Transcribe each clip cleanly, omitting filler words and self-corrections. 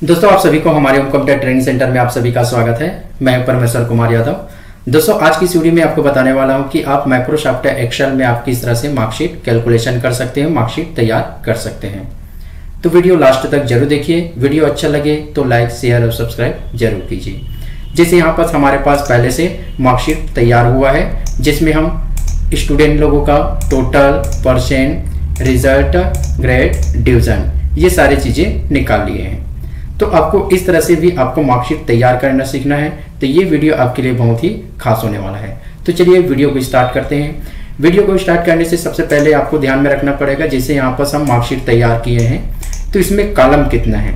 दोस्तों आप सभी को हमारे होम कंप्यूटर ट्रेनिंग सेंटर में आप सभी का स्वागत है। मैं परमेश्वर कुमार यादव। दोस्तों आज की इस वीडियो में आपको बताने वाला हूं कि आप माइक्रोसॉफ्ट एक्सेल में आप किस तरह से मार्कशीट कैलकुलेशन कर सकते हैं, मार्कशीट तैयार कर सकते हैं। तो वीडियो लास्ट तक जरूर देखिए। वीडियो अच्छा लगे तो लाइक, शेयर और सब्सक्राइब जरूर कीजिए। जैसे यहाँ पर हमारे पास पहले से मार्कशीट तैयार हुआ है जिसमें हम स्टूडेंट लोगों का total, percent, result, grade, division ये सारी चीज़ें निकाल लिए हैं। तो आपको इस तरह से भी आपको मार्कशीट तैयार करना सीखना है, तो ये वीडियो आपके लिए बहुत ही खास होने वाला है। तो चलिए वीडियो को स्टार्ट करते हैं। वीडियो को स्टार्ट करने से सबसे पहले आपको ध्यान में रखना पड़ेगा, जैसे यहाँ पर हम मार्कशीट तैयार किए हैं तो इसमें कॉलम कितना है,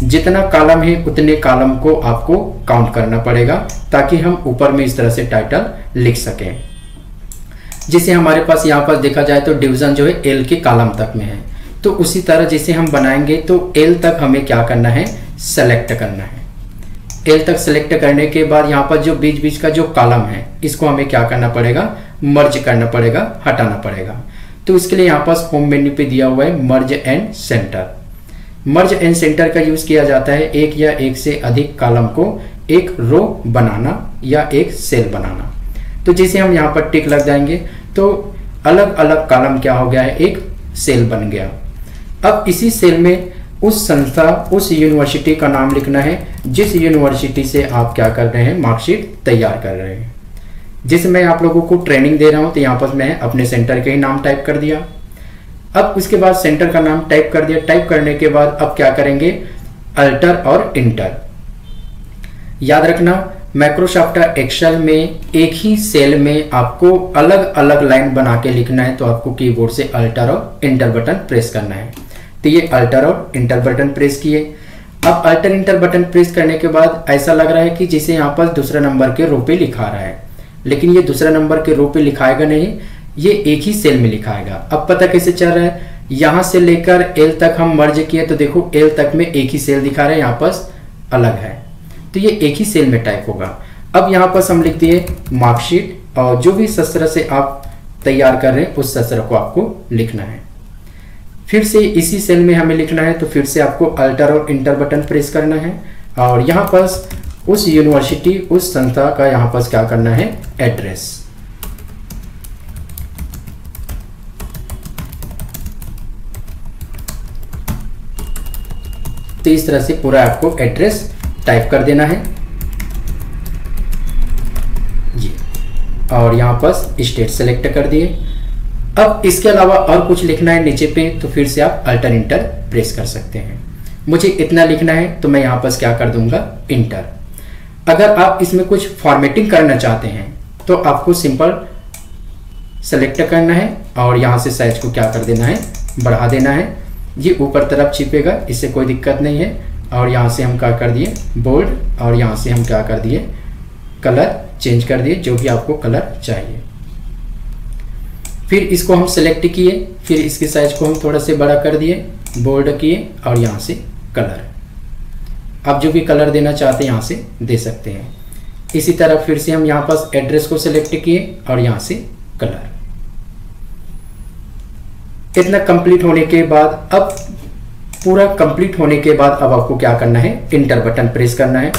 जितना कॉलम है उतने कॉलम को आपको काउंट करना पड़ेगा ताकि हम ऊपर में इस तरह से टाइटल लिख सकें। जैसे हमारे पास यहाँ पर देखा जाए तो डिवीजन जो है एल के कॉलम तक में है, तो उसी तरह जैसे हम बनाएंगे तो एल तक हमें क्या करना है, सेलेक्ट करना है। एल तक सेलेक्ट करने के बाद यहाँ पर जो बीच बीच का जो कॉलम है इसको हमें क्या करना पड़ेगा, मर्ज करना पड़ेगा, हटाना पड़ेगा। तो इसके लिए यहाँ पर होम मेन्यू पे दिया हुआ है मर्ज and centre. Merge and centre का यूज किया जाता है एक या एक से अधिक कॉलम को एक रो बनाना या एक सेल बनाना। तो जैसे हम यहाँ पर टिक लग जाएंगे तो अलग अलग कॉलम क्या हो गया है, एक सेल बन गया। अब इसी सेल में उस संस्था, उस यूनिवर्सिटी का नाम लिखना है जिस यूनिवर्सिटी से आप क्या कर रहे हैं, मार्कशीट तैयार कर रहे हैं। जैसे मैं आप लोगों को ट्रेनिंग दे रहा हूं तो यहाँ पर मैं अपने सेंटर के ही नाम टाइप कर दिया। अब उसके बाद सेंटर का नाम टाइप कर दिया। टाइप करने के बाद अब क्या करेंगे, अल्टर और इंटर। याद रखना माइक्रोसॉफ्ट एक्सेल में एक ही सेल में आपको अलग अलग लाइन बना के लिखना है, तो आपको कीबोर्ड से अल्टर और इंटर बटन प्रेस करना है। तो ये अल्टर और इंटर बटन प्रेस किए। अब अल्टर इंटर बटन प्रेस करने के बाद ऐसा लग रहा है कि जैसे यहाँ पर दूसरा नंबर के रो पे लिखा रहा है, लेकिन ये दूसरा नंबर के रो पे लिखाएगा नहीं, ये एक ही सेल में लिखाएगा। अब पता कैसे चल रहा है, यहाँ से लेकर एल तक हम मर्ज किए तो देखो एल तक में एक ही सेल दिखा रहा है, यहाँ पर अलग है, तो ये एक ही सेल में टाइप होगा। अब यहाँ पर हम लिख दिए मार्कशीट, और जो भी सत्र से आप तैयार कर रहे हैं उस सत्र को आपको लिखना है। फिर से इसी सेल में हमें लिखना है, तो फिर से आपको अल्टर और इंटर बटन प्रेस करना है और यहाँ पर उस यूनिवर्सिटी, उस संस्था का यहाँ पर क्या करना है, एड्रेस। तो इस तरह से पूरा आपको एड्रेस टाइप कर देना है जी, और यहाँ पर स्टेट सेलेक्ट कर दिए। अब इसके अलावा और कुछ लिखना है नीचे पे, तो फिर से आप अल्टर इंटर प्रेस कर सकते हैं। मुझे इतना लिखना है तो मैं यहाँ पर क्या कर दूंगा, इंटर। अगर आप इसमें कुछ फॉर्मेटिंग करना चाहते हैं तो आपको सिंपल सेलेक्ट करना है और यहाँ से साइज को क्या कर देना है, बढ़ा देना है। ये ऊपर तरफ छिपेगा, इससे कोई दिक्कत नहीं है। और यहाँ से हम क्या कर दिए, बोल्ड, और यहाँ से हम क्या कर दिए, कलर चेंज कर दिए, जो भी आपको कलर चाहिए। फिर इसको हम सेलेक्ट किए, फिर इसके साइज को हम थोड़ा से बड़ा कर दिए, बोल्ड किए, और यहाँ से कलर। आप जो भी कलर देना चाहते हैं यहाँ से दे सकते हैं। इसी तरह फिर से हम यहाँ पास एड्रेस को सेलेक्ट किए और यहाँ से कलर। इतना कंप्लीट होने के बाद, अब पूरा कंप्लीट होने के बाद अब आपको क्या करना है, इंटर बटन प्रेस करना है।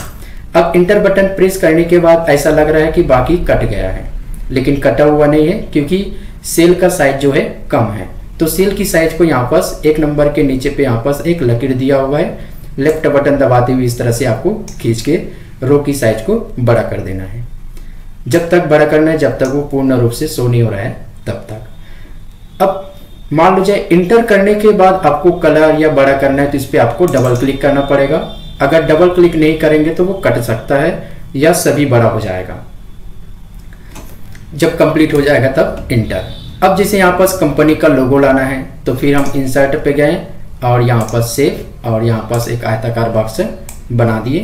अब इंटर बटन प्रेस करने के बाद ऐसा लग रहा है कि बाकी कट गया है, लेकिन कटा हुआ नहीं है क्योंकि सेल का साइज जो है कम है। तो सेल की साइज को यहाँ पर एक नंबर के नीचे पे यहाँ पर एक लकीर दिया हुआ है, लेफ्ट बटन दबाते हुए इस तरह से आपको खींच के रो की साइज को बड़ा कर देना है। जब तक बड़ा करना है जब तक वो पूर्ण रूप से शो नहीं हो रहा है तब तक। अब मान लीजिए इंटर करने के बाद आपको कलर या बड़ा करना है तो इस पर आपको डबल क्लिक करना पड़ेगा। अगर डबल क्लिक नहीं करेंगे तो वो कट सकता है या सभी बड़ा हो जाएगा। जब कंप्लीट हो जाएगा तब इंटर। अब जैसे यहाँ पर कंपनी का लोगो लाना है तो फिर हम इंसर्ट पे गए और यहाँ पर सेव, और यहाँ पर एक आयताकार बॉक्स बना दिए।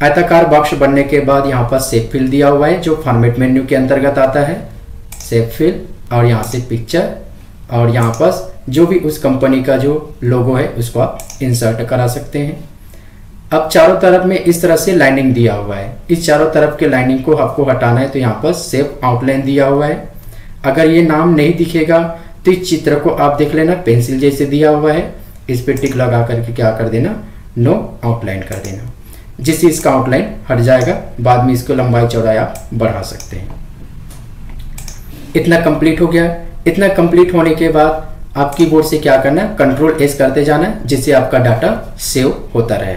आयताकार बॉक्स बनने के बाद यहाँ पर सेव फिल दिया हुआ है जो फॉर्मेट मेन्यू के अंतर्गत आता है, सेव फिल, और यहाँ से पिक्चर, और यहाँ पर जो भी उस कंपनी का जो लोगो है उसको आप इंसर्ट करा सकते हैं। अब चारों तरफ में इस तरह से लाइनिंग दिया हुआ है, इस चारों तरफ के लाइनिंग को आपको हटाना है तो यहाँ पर सेव आउटलाइन दिया हुआ है। अगर ये नाम नहीं दिखेगा तो इस चित्र को आप देख लेना, पेंसिल जैसे दिया हुआ है, इस पे टिक लगा करके क्या कर देना, नो आउटलाइन कर देना, जिससे इसका आउटलाइन हट जाएगा। बाद में इसको लंबाई चौड़ाई आप बढ़ा सकते हैं। इतना कंप्लीट हो गया। इतना कंप्लीट होने के बाद आप कीबोर्ड से क्या करना है, कंट्रोल एस करते जाना है, जिससे आपका डाटा सेव होता रहे।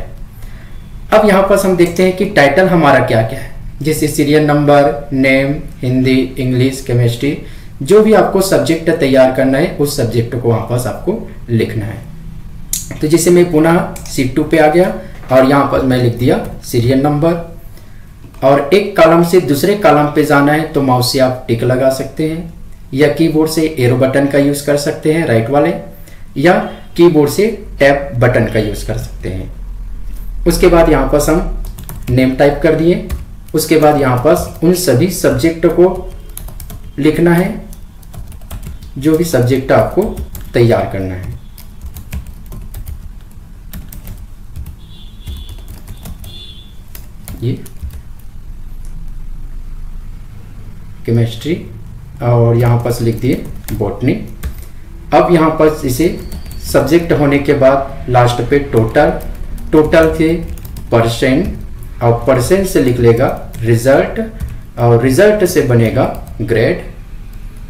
अब यहाँ पर हम देखते हैं कि टाइटल हमारा क्या क्या है, जैसे serial number, name, Hindi, English, chemistry, जो भी आपको सब्जेक्ट तैयार करना है उस सब्जेक्ट को वहाँ पर आपको लिखना है। तो जैसे मैं पुनः शीट 2 पे आ गया और यहाँ पर मैं लिख दिया सीरियल नंबर, और एक कॉलम से दूसरे कॉलम पे जाना है तो माउस से आप टिक लगा सकते हैं, या कीबोर्ड से एरो बटन का यूज कर सकते हैं राइट वाले, या कीबोर्ड से टैब बटन का यूज कर सकते हैं। उसके बाद यहाँ पर हम नेम टाइप कर दिए। उसके बाद यहाँ पर उन सभी सब्जेक्ट को लिखना है जो भी सब्जेक्ट आपको तैयार करना है। ये केमिस्ट्री, और यहाँ पर लिख दिए बॉटनी। अब यहाँ पर इसे सब्जेक्ट होने के बाद लास्ट पे टोटल के परसेंट, और परसेंट से लिख लेगा रिजल्ट, और रिजल्ट से बनेगा ग्रेड,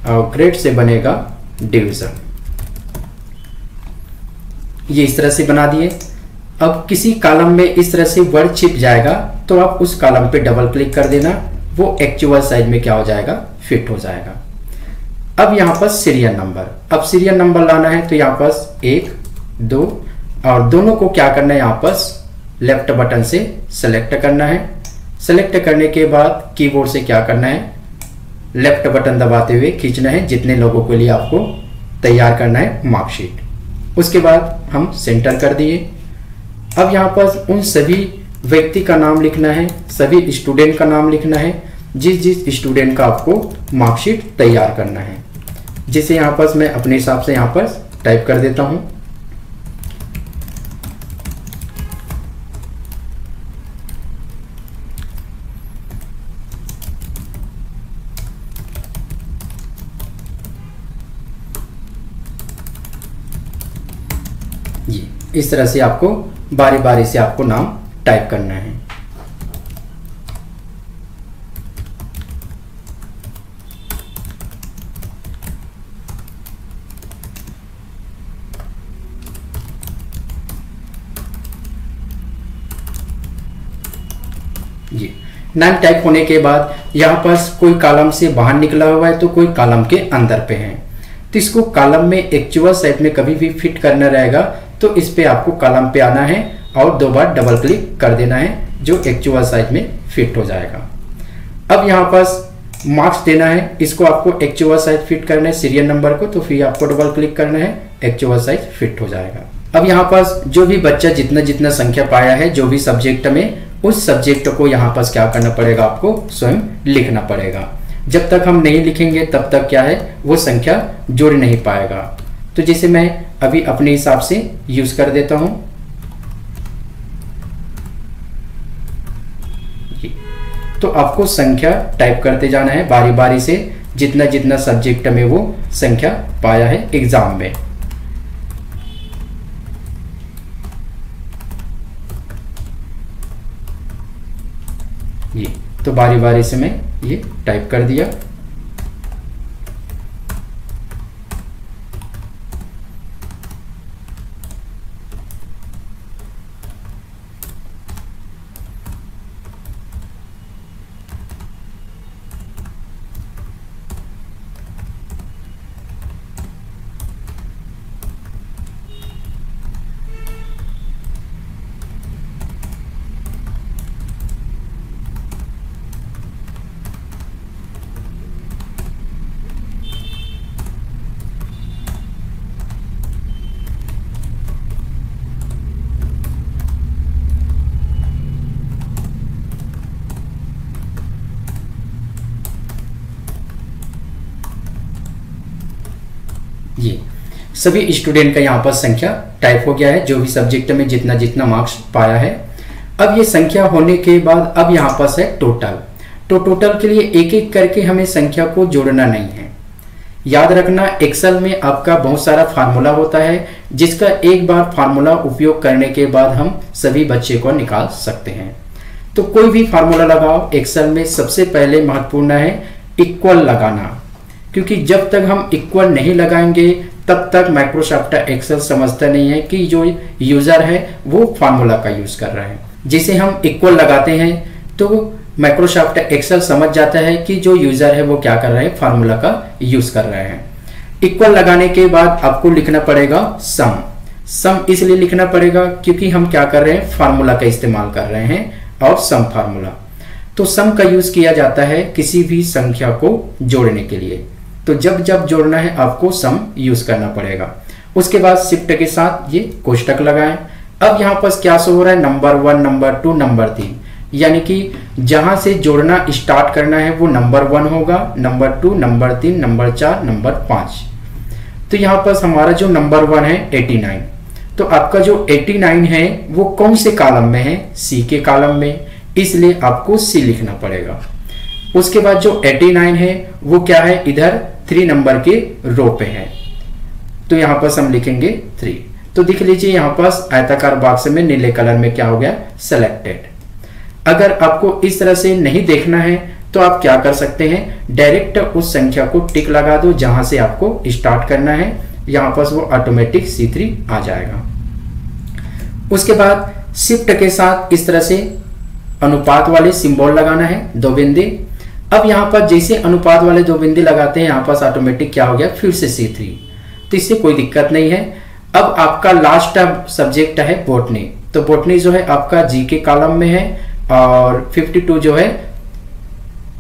और ग्रेड से बनेगा डिवीजन। ये इस तरह से बना दिए। अब किसी कॉलम में इस तरह से वर्ड छिप जाएगा तो आप उस कॉलम पे डबल क्लिक कर देना, वो एक्चुअल साइज में क्या हो जाएगा, फिट हो जाएगा। अब यहाँ पर सीरियल नंबर, अब सीरियल नंबर लाना है तो यहाँ पर 1, 2, और दोनों को क्या करना है, यहाँ पर लेफ्ट बटन से सेलेक्ट करना है। सेलेक्ट करने के बाद कीबोर्ड से क्या करना है, लेफ्ट बटन दबाते हुए खींचना है, जितने लोगों के लिए आपको तैयार करना है मार्कशीट। उसके बाद हम सेंटर कर दिए। अब यहाँ पर उन सभी व्यक्ति का नाम लिखना है, सभी स्टूडेंट का नाम लिखना है, जिस स्टूडेंट का आपको मार्कशीट तैयार करना है। जिसे यहाँ पर मैं अपने हिसाब से यहाँ पर टाइप कर देता हूँ। ये इस तरह से आपको बारी बारी से आपको नाम टाइप करना है। ये नाम टाइप होने के बाद यहाँ पर कोई कॉलम से बाहर निकला हुआ है तो कोई कॉलम के अंदर पे है, तो इसको कॉलम में एक्चुअल साइज में कभी भी फिट करना रहेगा तो इस पे आपको कॉलम पे आना है और 2 बार डबल क्लिक कर देना है, जो एक्चुअल साइज में फिट हो जाएगा। अब यहाँ पर मार्क्स देना है, इसको आपको एक्चुअल साइज फिट करना है सीरियल नंबर को, तो फिर आपको डबल क्लिक करना है, एक्चुअल साइज फिट हो जाएगा। अब यहाँ पर जो भी बच्चा जितना जितना संख्या पाया है जो भी सब्जेक्ट में, उस सब्जेक्ट को यहाँ पर क्या करना पड़ेगा, आपको स्वयं लिखना पड़ेगा। जब तक हम नहीं लिखेंगे तब तक क्या है, वो संख्या जुड़ नहीं पाएगा। तो जैसे मैं अभी अपने हिसाब से यूज कर देता हूं, तो आपको संख्या टाइप करते जाना है बारी बारी से, जितना जितना सब्जेक्ट में वो संख्या पाया है एग्जाम में। ये तो बारी बारी से मैं ये टाइप कर दिया। ये सभी स्टूडेंट का यहाँ पर संख्या टाइप हो गया है, जो भी सब्जेक्ट में जितना जितना मार्क्स पाया है। अब ये संख्या होने के बाद अब यहाँ पर है टोटल। तो टोटल के लिए एक एक करके हमें संख्या को जोड़ना नहीं है, याद रखना, एक्सेल में आपका बहुत सारा फार्मूला होता है जिसका एक बार फार्मूला उपयोग करने के बाद हम सभी बच्चे को निकाल सकते हैं। तो कोई भी फार्मूला लगाओ, एक्सेल में सबसे पहले महत्वपूर्ण है इक्वल लगाना, क्योंकि जब तक हम इक्वल नहीं लगाएंगे तब तक माइक्रोसॉफ्ट एक्सेल समझता नहीं है कि जो यूजर है वो फार्मूला का यूज कर रहा है। जिसे हम इक्वल लगाते हैं तो माइक्रोसॉफ्ट एक्सेल समझ जाता है कि जो यूजर है वो क्या कर रहा है, फार्मूला का यूज कर रहे हैं। इक्वल लगाने के बाद आपको लिखना पड़ेगा सम। सम इसलिए लिखना पड़ेगा क्योंकि हम क्या कर रहे हैं, फार्मूला का इस्तेमाल कर रहे हैं और सम फार्मूला। तो सम का यूज किया जाता है किसी भी संख्या को जोड़ने के लिए। तो जब जब जोड़ना है आपको सम यूज करना पड़ेगा। उसके बाद शिफ्ट के साथ ये कोष्टक लगाएं। अब यहाँ पर क्या शो हो रहा है, नंबर 1, नंबर 2, नंबर 3, यानी कि जहां से जोड़ना स्टार्ट करना है वो नंबर 1 होगा, नंबर 2, नंबर 3, नंबर 4, नंबर 5। तो यहाँ पर हमारा जो नंबर 1 है 89। तो आपका जो 89 है वो कौन से कॉलम में है, सी के कॉलम में, इसलिए आपको सी लिखना पड़ेगा। उसके बाद जो 89 है वो क्या है, इधर 3 नंबर के रो पे है, तो यहाँ पर हम लिखेंगे 3। तो देख लीजिए यहाँ पर आयताकार बॉक्स में नीले कलर में क्या हो गया, सेलेक्टेड। अगर आपको इस तरह से नहीं देखना है तो आप क्या कर सकते हैं, डायरेक्ट उस संख्या को टिक लगा दो जहां से आपको स्टार्ट करना है, यहां पर वो ऑटोमेटिक C3 आ जाएगा। उसके बाद शिफ्ट के साथ इस तरह से अनुपात वाले सिंबल लगाना है, 2 बिंदी। अब यहां पर जैसे अनुपात वाले 2 बिंदी लगाते हैं यहां पर ऑटोमेटिक क्या हो गया, फिर से C3। तो इससे कोई दिक्कत नहीं है। अब आपका लास्ट सब्जेक्ट है बॉटनी। तो बॉटनी जो है आपका जी के कॉलम में है और 52 जो है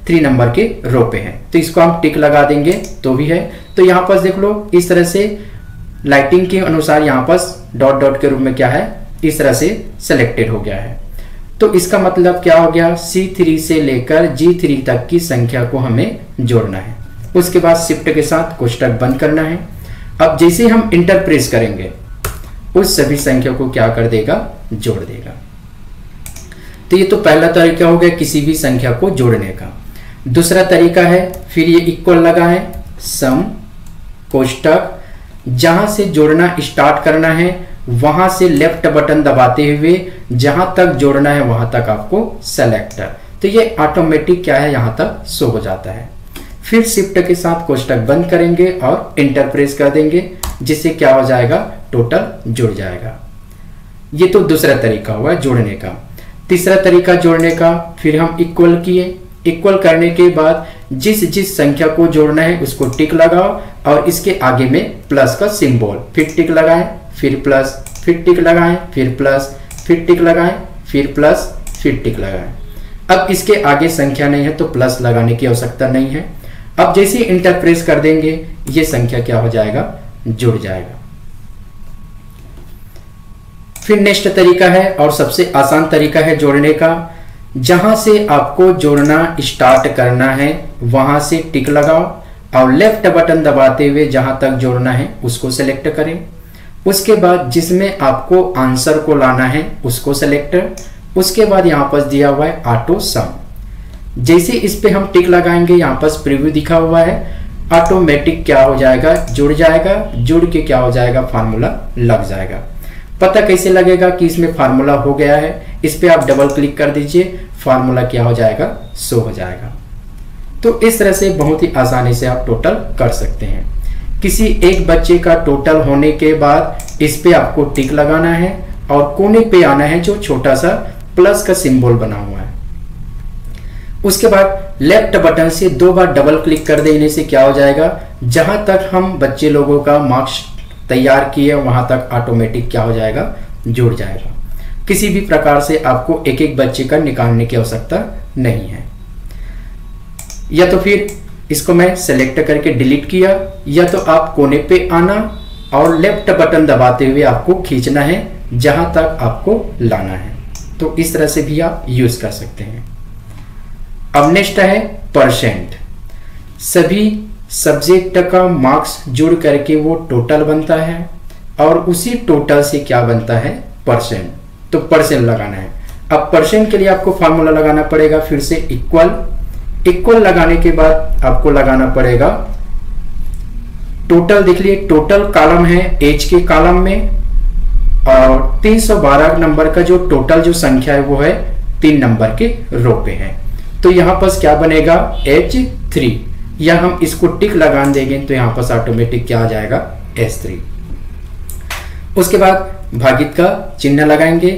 3 नंबर के रो पे है, तो इसको हम टिक लगा देंगे तो भी है। तो यहाँ पर देख लो इस तरह से लाइटिंग के अनुसार यहाँ पर डॉट डॉट के रूप में क्या है, इस तरह से सिलेक्टेड हो गया है। तो इसका मतलब क्या हो गया, C3 से लेकर G3 तक की संख्या को हमें जोड़ना है। उसके बाद शिफ्ट के साथ कोष्टक बंद करना है। अब जैसे हम इंटर प्रेस करेंगे उस सभी संख्या को क्या कर देगा, जोड़ देगा। तो ये तो पहला तरीका हो गया किसी भी संख्या को जोड़ने का। दूसरा तरीका है, फिर ये इक्वल लगाएं, सम कोष्टक, जहां से जोड़ना स्टार्ट करना है वहां से लेफ्ट बटन दबाते हुए जहां तक जोड़ना है वहां तक आपको सेलेक्ट। तो ये ऑटोमेटिक क्या है, यहां तक शो हो जाता है। फिर शिफ्ट के साथ कोष्टक बंद करेंगे और इंटर प्रेस कर देंगे, जिससे क्या हो जाएगा, टोटल जुड़ जाएगा। ये तो दूसरा तरीका हुआ जोड़ने का। तीसरा तरीका जोड़ने का, फिर हम इक्वल किए। इक्वल करने के बाद जिस जिस संख्या को जोड़ना है उसको टिक लगाओ और इसके आगे में प्लस का सिंबल, फिर टिक लगाएं, फिर प्लस, फिर टिक लगाएं, फिर प्लस, फिर टिक लगाएं, फिर प्लस, फिर टिक लगाएं। अब इसके आगे संख्या नहीं है तो प्लस लगाने की आवश्यकता नहीं है। अब जैसे ही इंटर प्रेस कर देंगे ये संख्या क्या हो जाएगा, जुड़ जाएगा। फिर नेक्स्ट तरीका है और सबसे आसान तरीका है जोड़ने का, जहां से आपको जोड़ना स्टार्ट करना है वहां से टिक लगाओ और लेफ्ट बटन दबाते हुए जहां तक जोड़ना है उसको सेलेक्ट करें। उसके बाद जिसमें आपको आंसर को लाना है उसको सेलेक्ट। उसके बाद यहाँ पर दिया हुआ है ऑटो सम, जैसे इस पे हम टिक लगाएंगे यहाँ पर प्रीव्यू दिखा हुआ है, ऑटोमेटिक क्या हो जाएगा, जुड़ जाएगा। जुड़ के क्या हो जाएगा, फार्मूला लग जाएगा। पता कैसे लगेगा कि इसमें फार्मूला हो गया है, इस पे आप डबल क्लिक कर दीजिए, फार्मूला क्या हो जाएगा, शो हो जाएगा। तो इस तरह से बहुत ही आसानी से आप टोटल कर सकते हैं। किसी एक बच्चे का टोटल होने के बाद इस पे आपको टिक लगाना है और कोने पे आना है जो छोटा सा प्लस का सिंबल बना हुआ है। उसके बाद लेफ्ट बटन से 2 बार डबल क्लिक कर देने से क्या हो जाएगा, जहां तक हम बच्चे लोगों का मार्क्स तैयार किए वहां तक ऑटोमेटिक क्या हो जाएगा, जुड़ जाएगा। किसी भी प्रकार से आपको एक एक बच्चे का निकालने की आवश्यकता नहीं है। या तो फिर इसको मैं सेलेक्ट करके डिलीट किया, या तो आप कोने पे आना और लेफ्ट बटन दबाते हुए आपको खींचना है जहां तक आपको लाना है। तो इस तरह से भी आप यूज कर सकते हैं। अब नेक्स्ट है परसेंट। सभी सब्जेक्ट का मार्क्स जुड़ करके वो टोटल बनता है और उसी टोटल से क्या बनता है, परसेंट। तो परसेंट लगाना है। अब परसेंट के लिए आपको फार्मूला लगाना पड़ेगा, फिर से इक्वल। इक्वल लगाने के बाद आपको लगाना पड़ेगा टोटल देख लिए, टोटल कॉलम है एज के कॉलम में, और 312 नंबर का जो टोटल जो संख्या है वो है 3 नंबर के रो पे है। तो यहाँ पर क्या बनेगा H3, या हम इसको टिक लगा देंगे तो यहाँ पर ऑटोमेटिक क्या आ जाएगा S3। उसके बाद भागित का चिन्ह लगाएंगे।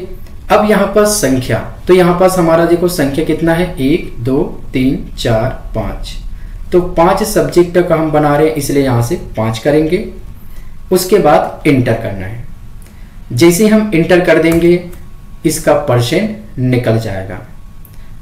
अब यहाँ पर संख्या, तो यहाँ पर हमारा देखो संख्या कितना है 1 2 3 4 5, तो 5 सब्जेक्ट का हम बना रहे हैं इसलिए यहाँ से 5 करेंगे। उसके बाद इंटर करना है। जैसे हम इंटर कर देंगे इसका परसेंट निकल जाएगा।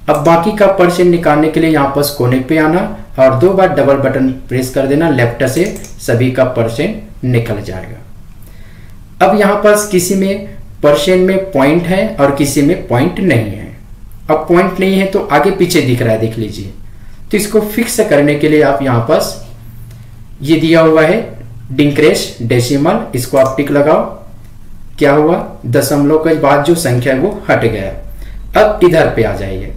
अब बाकी का परसेंट निकालने के लिए यहाँ पर कोने पे आना और 2 बार डबल बटन प्रेस कर देना, लेफ्ट से सभी का परसेंट निकल जाएगा। अब यहाँ पर किसी में परसेंट में पॉइंट है और किसी में पॉइंट नहीं है। अब पॉइंट नहीं है तो आगे पीछे दिख रहा है, देख लीजिए। तो इसको फिक्स करने के लिए आप यहाँ पर ये दिया हुआ है डिक्रीज डेसिमल, इसको आप टिक लगाओ। क्या हुआ, दशमलव के बाद जो संख्या है वो हट गया। अब इधर पे आ जाइए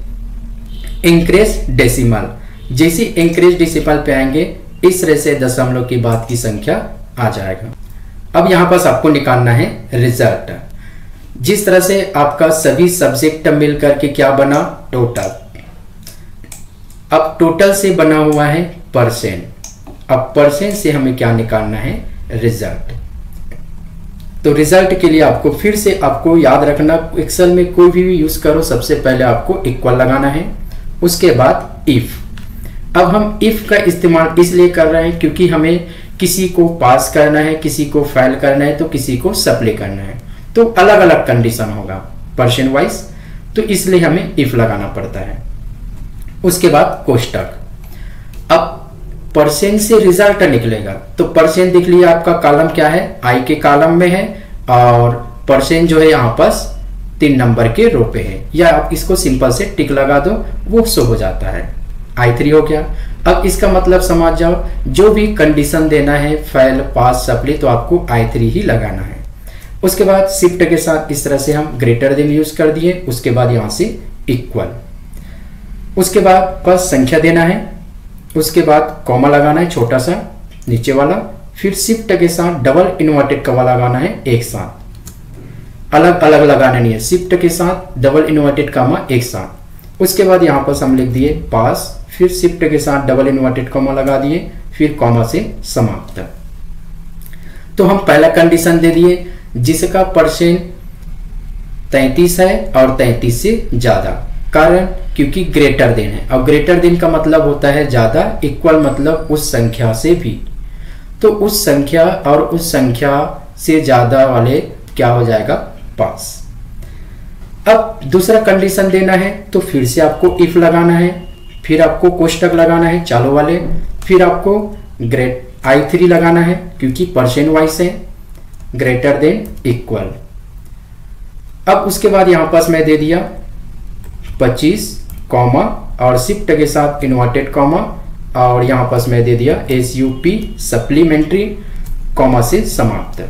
इंक्रीज डेसिमल, जैसे इंक्रीज डेसिमल पे आएंगे इस तरह से दशमलव के बाद की संख्या आ जाएगा। अब यहाँ पर आपको निकालना है रिजल्ट। जिस तरह से आपका सभी सब्जेक्ट मिलकर के क्या बना टोटल, अब टोटल से बना हुआ है परसेंट, अब परसेंट से हमें क्या निकालना है रिजल्ट। तो रिजल्ट के लिए आपको फिर से आपको याद रखना, एक्सेल में कोई भी यूज करो सबसे पहले आपको इक्वल लगाना है, उसके बाद इफ। अब हम इफ का इस्तेमाल इसलिए कर रहे हैं क्योंकि हमें किसी को पास करना है, किसी को फेल करना है, तो किसी को सप्लाई करना है, तो अलग अलग कंडीशन होगा परसेंट वाइज, तो इसलिए हमें इफ लगाना पड़ता है। उसके बाद कोष्टक। अब परसेंट से रिजल्ट निकलेगा, तो परसेंट देख लिया आपका कॉलम क्या है आई के कॉलम में है, और परसेंट जो है यहाँ पर 3 नंबर के रो पे है, या आप इसको सिंपल से टिक लगा दो वो शो हो जाता है। I3 हो गया। अब इसका मतलब समझ जाओ, जो भी कंडीशन देना है फेल पास सप्ली तो आपको I3 ही लगाना है। उसके बाद शिफ्ट के साथ इस तरह से हम ग्रेटर देन यूज कर दिए, उसके बाद यहाँ से इक्वल, उसके बाद बस संख्या देना है, उसके बाद कॉमा लगाना है छोटा सा नीचे वाला, फिर शिफ्ट के साथ डबल इन्वर्टेड कॉमा लगाना है एक साथ, अलग अलग लगाना नहीं है, शिफ्ट के साथ डबल इन्वर्टेड कॉमा एक साथ। उसके बाद यहाँ पर हम लिख दिए पास, फिर शिफ्ट के साथ डबल इन्वर्टेड कॉमा लगा दिए, फिर कॉमा से समाप्त। तो हम पहला कंडीशन दे दिए जिसका परसेंट 33 है और 33 से ज्यादा, कारण क्योंकि ग्रेटर देन है, और ग्रेटर देन का मतलब होता है ज्यादा, इक्वल मतलब उस संख्या से भी, तो उस संख्या और उस संख्या से ज्यादा वाले क्या हो जाएगा पास। अब दूसरा कंडीशन देना है तो फिर से आपको इफ लगाना है, फिर आपको कोष्टक लगाना है चालू वाले, फिर आपको ग्रेट I3 लगाना है क्योंकि परसेंट वाइज है, ग्रेटर देन इक्वल। अब उसके बाद यहां पास मैं दे दिया 25 कॉमा और शिफ्ट के साथ इन्वर्टेड कॉमा, और यहां पास मैं दे दिया SUP सप्लीमेंट्री कॉमा से समाप्त।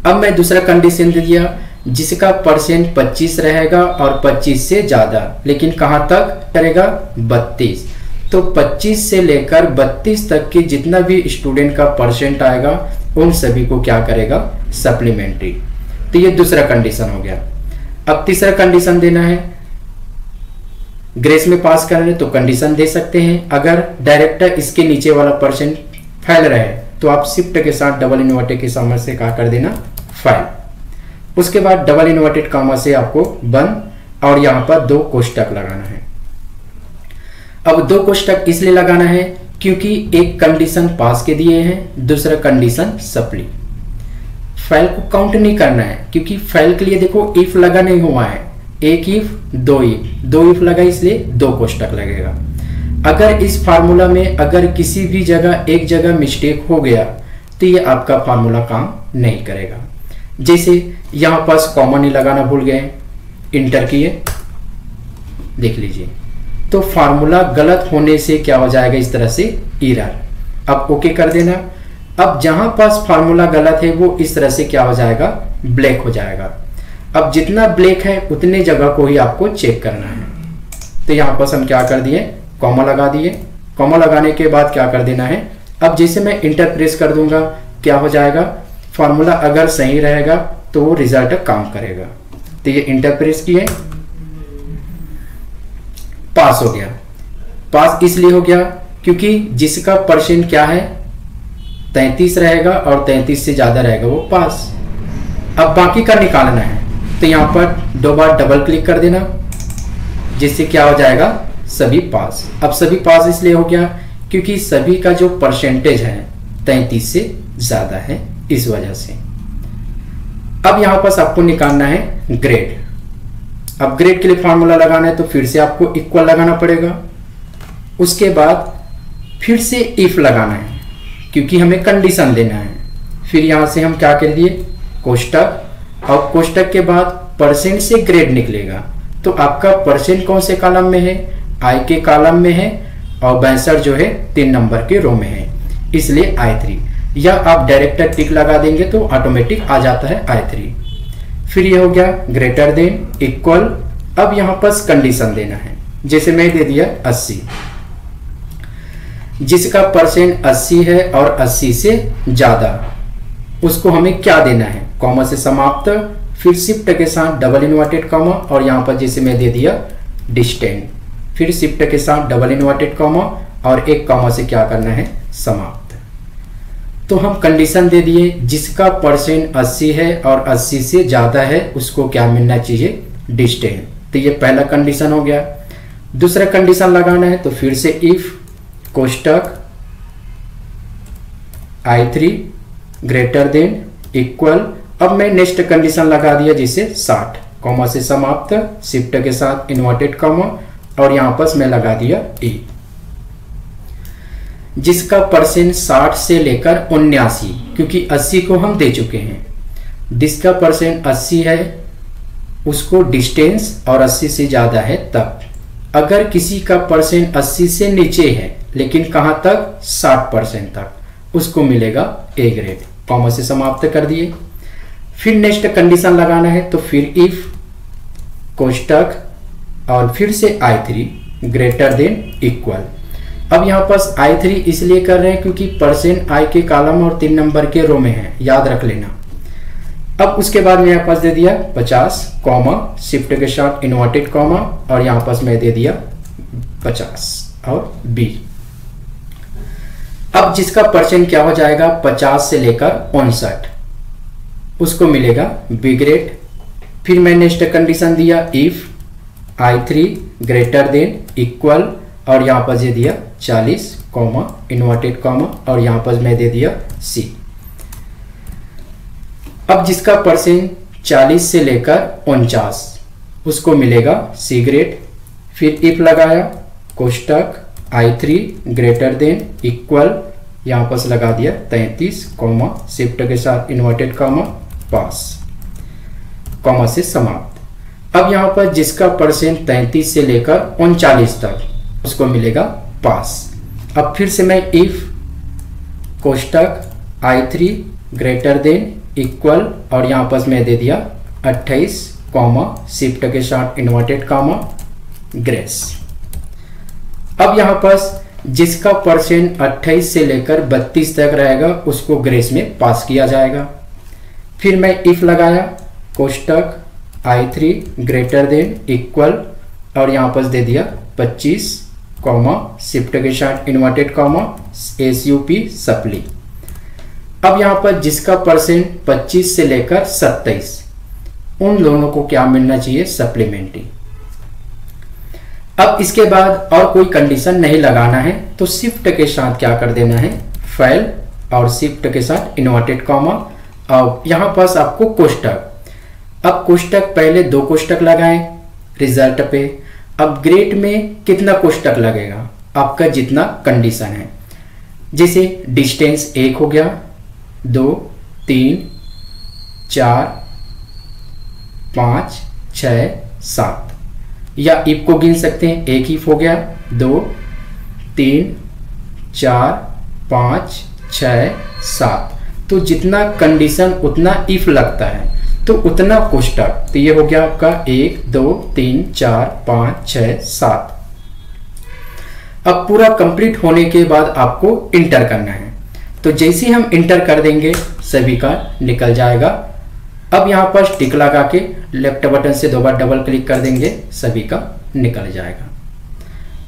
अब मैं दूसरा कंडीशन दे दिया जिसका परसेंट 25 रहेगा और 25 से ज्यादा, लेकिन कहां तक करेगा 32, तो 25 से लेकर 32 तक की जितना भी स्टूडेंट का परसेंट आएगा उन सभी को क्या करेगा सप्लीमेंट्री। तो ये दूसरा कंडीशन हो गया। अब तीसरा कंडीशन देना है, ग्रेस में पास करने तो कंडीशन दे सकते हैं, अगर डायरेक्टर इसके नीचे वाला परसेंट फैल रहे तो आप शिफ्ट के साथ डबल इन्वर्टेड के सामने से क्या कर देना फाइल, उसके बाद डबल इन्वर्टेड कॉमा से आपको बंद, और यहां पर 2 कोष्टक लगाना है। अब 2 कोष्टक इसलिए लगाना है क्योंकि एक कंडीशन पास के दिए हैं, दूसरा कंडीशन सप्ली। फाइल को काउंट नहीं करना है क्योंकि फाइल के लिए देखो इफ लगा नहीं हुआ है, एक इफ 2 इफ लगा इसलिए 2 कोष्टक लगेगा। अगर इस फार्मूला में अगर किसी भी जगह एक जगह मिस्टेक हो गया तो ये आपका फार्मूला काम नहीं करेगा। जैसे यहां पास कॉमा नहीं लगाना भूल गए, इंटर किए, देख लीजिए, तो फार्मूला गलत होने से क्या हो जाएगा इस तरह से एरर। अब ओके कर देना। अब जहां पास फार्मूला गलत है वो इस तरह से क्या हो जाएगा ब्लैक हो जाएगा। अब जितना ब्लैक है उतने जगह को ही आपको चेक करना है। तो यहां पर हम क्या कर दिए कॉमा लगा दिए, कॉमा लगाने के बाद क्या कर देना है अब जैसे मैं इंटर प्रेस कर दूंगा, क्या हो जाएगा, फॉर्मूला अगर सही रहेगा तो वो रिजल्ट काम करेगा। तो ये इंटर प्रेस किए, पास हो गया। पास इसलिए हो गया क्योंकि जिसका परसेंट क्या है 33 रहेगा और 33 से ज्यादा रहेगा वो पास। अब बाकी का निकालना है, तो यहां पर 2 बार डबल क्लिक कर देना, जिससे क्या हो जाएगा, सभी पास। अब सभी पास इसलिए हो गया क्योंकि सभी का जो परसेंटेज है 33 से ज्यादा है, इस वजह से। अब यहां पर आपको निकालना है ग्रेड। अब ग्रेड के लिए फॉर्मूला लगाना है तो फिर से आपको इक्वल लगाना पड़ेगा। उसके बाद फिर से इफ लगाना है क्योंकि हमें कंडीशन देना है। फिर यहां से हम क्या कर दिए, कोष्टक, और कोष्टक के बाद परसेंट से ग्रेड निकलेगा। तो आपका परसेंट कौन से कॉलम में है, आई के कॉलम में है, और 62 जो है 3 नंबर के रो में है, इसलिए I3। या आप डायरेक्ट टिक लगा देंगे तो ऑटोमेटिक आ जाता है I3। फिर ये हो गया ग्रेटर देन, इक्वल। अब यहां पर कंडीशन देना है, जैसे मैं दे दिया 80, जिसका परसेंट 80 है और 80 से ज्यादा, उसको हमें क्या देना है, कॉमा से समाप्त, फिर शिफ्ट के साथ डबल इन्वर्टेड कॉमा, और यहां पर जैसे मैं दे दिया डिस्टेंट, फिर शिफ्ट के साथ डबल इन्वर्टेड कॉमा और एक कॉमा से क्या करना है, समाप्त। तो हम कंडीशन दे दिए, जिसका परसेंट 80 है और 80 से ज्यादा है उसको क्या मिलना चाहिए, डिस्टेंट। तो ये पहला कंडीशन हो गया। दूसरा कंडीशन लगाना है तो फिर से इफ कोष्टक I3 ग्रेटर देन, इक्वल। अब मैं नेक्स्ट कंडीशन लगा दिया, जिसे 60, कॉमा से समाप्त, शिफ्ट के साथ इन्वर्टेड कॉमा, और यहां पर मैं लगा दिया ए। जिसका परसेंट 60 से लेकर 79, क्योंकि 80 को हम दे चुके हैं, जिसका परसेंट 80 है उसको डिस्टेंस, और 80 से ज्यादा है तब। अगर किसी का परसेंट 80 से नीचे है लेकिन कहां तक, 60% तक, उसको मिलेगा ए ग्रेड, कॉमा से समाप्त कर दिए। फिर नेक्स्ट कंडीशन लगाना है तो फिर इफ कोष्टक और फिर से I3 ग्रेटर देन, इक्वल। अब यहां पर I3 इसलिए कर रहे हैं क्योंकि परसेंट I के कॉलम और 3 नंबर के रो में है, याद रख लेना। अब उसके बाद मैं यहां पर दे दिया 50, कॉमा, शिफ्ट के साथ इन्वर्टेड कॉमा, और यहां पर मैं दे दिया 50 और बी। अब जिसका परसेंट क्या हो जाएगा, 50 से लेकर 59, उसको मिलेगा बी ग्रेड। फिर मैं नेक्स्ट कंडीशन दिया, if I3 greater than, equal, और यहां पर दे दिया 40, कॉमा, इन्वर्टेड कॉमा, और यहां पर मैं दे दिया सी। अब जिसका परसेंट 40 से लेकर 49, उसको मिलेगा सी ग्रेड। फिर इफ लगाया, कोष्टक I3 ग्रेटर देन, इक्वल, यहां पर लगा दिया 33, कॉमा, शिफ्ट के साथ इन्वर्टेड कॉमा, पास, कॉमा से समाप्त। अब यहां पर जिसका परसेंट 33 से लेकर 39 तक, उसको मिलेगा पास। अब फिर से मैं इफ कोष्टक I3 ग्रेटर देन, इक्वल, और यहां पर मैं दे दिया 28, कॉमा, शिफ्ट के साथ इन्वर्टेड कॉमा, ग्रेस। अब यहां पर जिसका परसेंट 28 से लेकर 32 तक रहेगा उसको ग्रेस में पास किया जाएगा। फिर मैं इफ लगाया, कोष्टक I3 ग्रेटर देन, इक्वल, और यहां पर दे दिया 25, कॉमा, शिफ्ट के साथ इन्वर्टेड कॉमा, SUP सप्ली। अब यहां पर जिसका परसेंट 25 से लेकर 27, उन दोनों को क्या मिलना चाहिए, सप्लीमेंट्री। अब इसके बाद और कोई कंडीशन नहीं लगाना है, तो शिफ्ट के साथ क्या कर देना है, फाइल, और शिफ्ट के साथ इन्वर्टेड कॉमा, और यहां पर आपको कोष्टक। अब कोष्टक पहले 2 कोष्टक लगाएं रिजल्ट पे। अब ग्रेड में कितना कोष्टक लगेगा, आपका जितना कंडीशन है, जैसे डिस्टेंस 1 हो गया, 2, 3, 4, 5, 6, 7, या इफ को गिन सकते हैं, एक इफ हो गया, 2, 3, 4, 5, 6, 7। तो जितना कंडीशन उतना इफ लगता है, तो उतना कोष्टक। तो ये हो गया आपका 1, 2, 3, 4, 5, 6, 7। अब पूरा कंप्लीट होने के बाद आपको इंटर करना है। तो जैसे हम इंटर कर देंगे सभी का निकल जाएगा। अब यहाँ पर टिक लगा के लेफ्ट बटन से 2 बार डबल क्लिक कर देंगे, सभी का निकल जाएगा।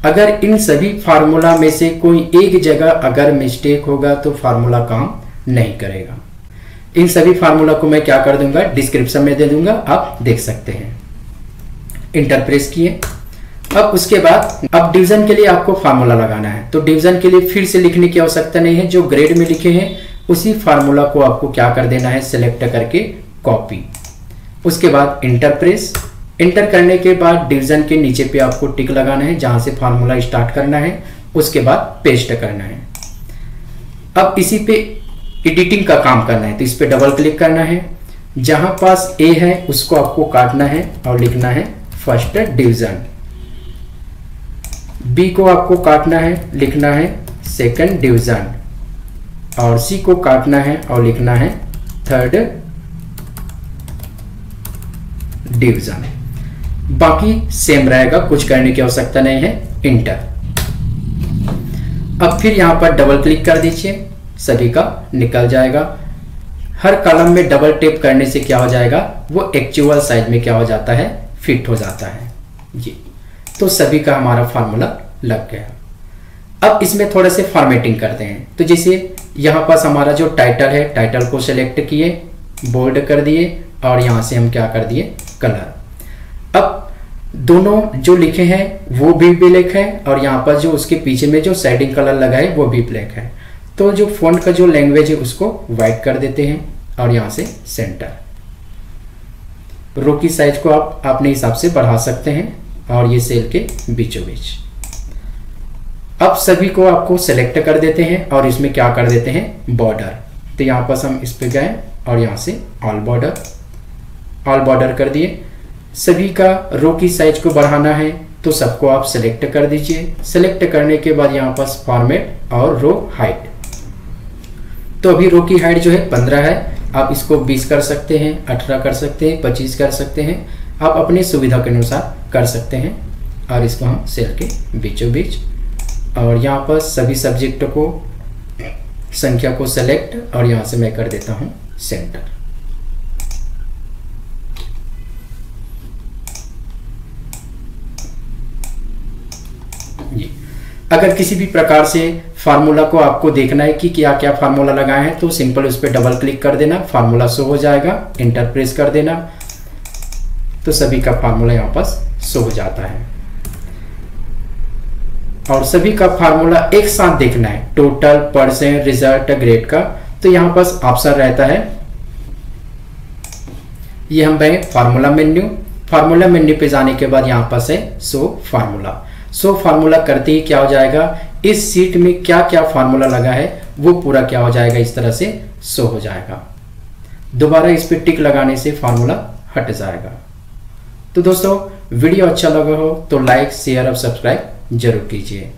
अगर इन सभी फार्मूला में से कोई एक जगह अगर मिस्टेक होगा तो फार्मूला काम नहीं करेगा। इन सभी फार्मूला को मैं क्या कर दूंगा, डिस्क्रिप्शन में दे दूंगा, आप देख सकते हैं। इंटर प्रेस किए। अब उसके बाद अब डिवीजन के लिए आपको फार्मूला लगाना है, तो डिवीजन के लिए फिर से लिखने की आवश्यकता नहीं है। जो ग्रेड में लिखे हैं उसी फार्मूला को आपको क्या कर देना है, सिलेक्ट करके कॉपी। उसके बाद इंटर प्रेस। इंटर करने के बाद डिवीजन के नीचे पे आपको टिक लगाना है जहां से फार्मूला स्टार्ट करना है। उसके बाद पेस्ट करना है। अब इसी पे एडिटिंग का काम करना है, तो इस पे डबल क्लिक करना है। जहां पास ए है उसको आपको काटना है और लिखना है फर्स्ट डिवीजन। बी को आपको काटना है, लिखना है सेकंड डिवीजन। और सी को काटना है और लिखना है थर्ड डिवीजन। बाकी सेम रहेगा, कुछ करने की आवश्यकता नहीं है। इंटर। अब फिर यहां पर डबल क्लिक कर दीजिए, सभी का निकल जाएगा। हर कॉलम में डबल टैप करने से क्या हो जाएगा, वो एक्चुअल साइज में क्या हो जाता है, फिट हो जाता है जी। तो सभी का हमारा फार्मूला लग गया। अब इसमें थोड़े से फॉर्मेटिंग करते हैं। तो जैसे यहाँ पास हमारा जो टाइटल है, टाइटल को सिलेक्ट किए, बोल्ड कर दिए और यहाँ से हम क्या कर दिए, कलर। अब दोनों जो लिखे हैं वो भी ब्लैक है और यहाँ पर जो उसके पीछे में जो शेडिंग कलर लगा है वो भी ब्लैक है। तो जो फॉन्ट का जो लैंग्वेज है उसको व्हाइट कर देते हैं और यहाँ से सेंटर। रो की साइज को आप अपने हिसाब से बढ़ा सकते हैं और ये सेल के बीचों बीच। अब सभी को आपको सेलेक्ट कर देते हैं और इसमें क्या कर देते हैं, बॉर्डर। तो यहाँ पर हम इस पे गए और यहाँ से ऑल बॉर्डर कर दिए। सभी का रो की साइज को बढ़ाना है तो सबको आप सेलेक्ट कर दीजिए। सेलेक्ट करने के बाद यहाँ पर फॉर्मेट और रो हाइट। तो अभी रो की हाइट जो है 15 है, आप इसको 20 कर सकते हैं, 18 कर सकते हैं, 25 कर सकते हैं। आप अपनी सुविधा के अनुसार कर सकते हैं। और इसको हम सेल के बीचों बीच और यहाँ पर सभी सब्जेक्ट को संख्या को सेलेक्ट और यहाँ से मैं कर देता हूँ सेंटर। अगर किसी भी प्रकार से फार्मूला को आपको देखना है कि क्या क्या फार्मूला लगाए हैं तो सिंपल उस पर डबल क्लिक कर देना, फार्मूला शो हो जाएगा। इंटर प्रेस कर देना तो सभी का फार्मूला यहाँ पास शो हो जाता है। और सभी का फार्मूला एक साथ देखना है, टोटल, परसेंट, रिजल्ट, ग्रेड का। तो यहाँ पास ऑप्शन रहता है, ये हम गए फार्मूला मेन्यू पे जाने के बाद यहाँ पास है शो फार्मूला करते ही क्या हो जाएगा, इस सीट में क्या क्या फार्मूला लगा है वो पूरा क्या हो जाएगा, इस तरह से शो हो जाएगा। दोबारा इस पे टिक लगाने से फार्मूला हट जाएगा। तो दोस्तों वीडियो अच्छा लगा हो तो लाइक, शेयर और सब्सक्राइब जरूर कीजिए।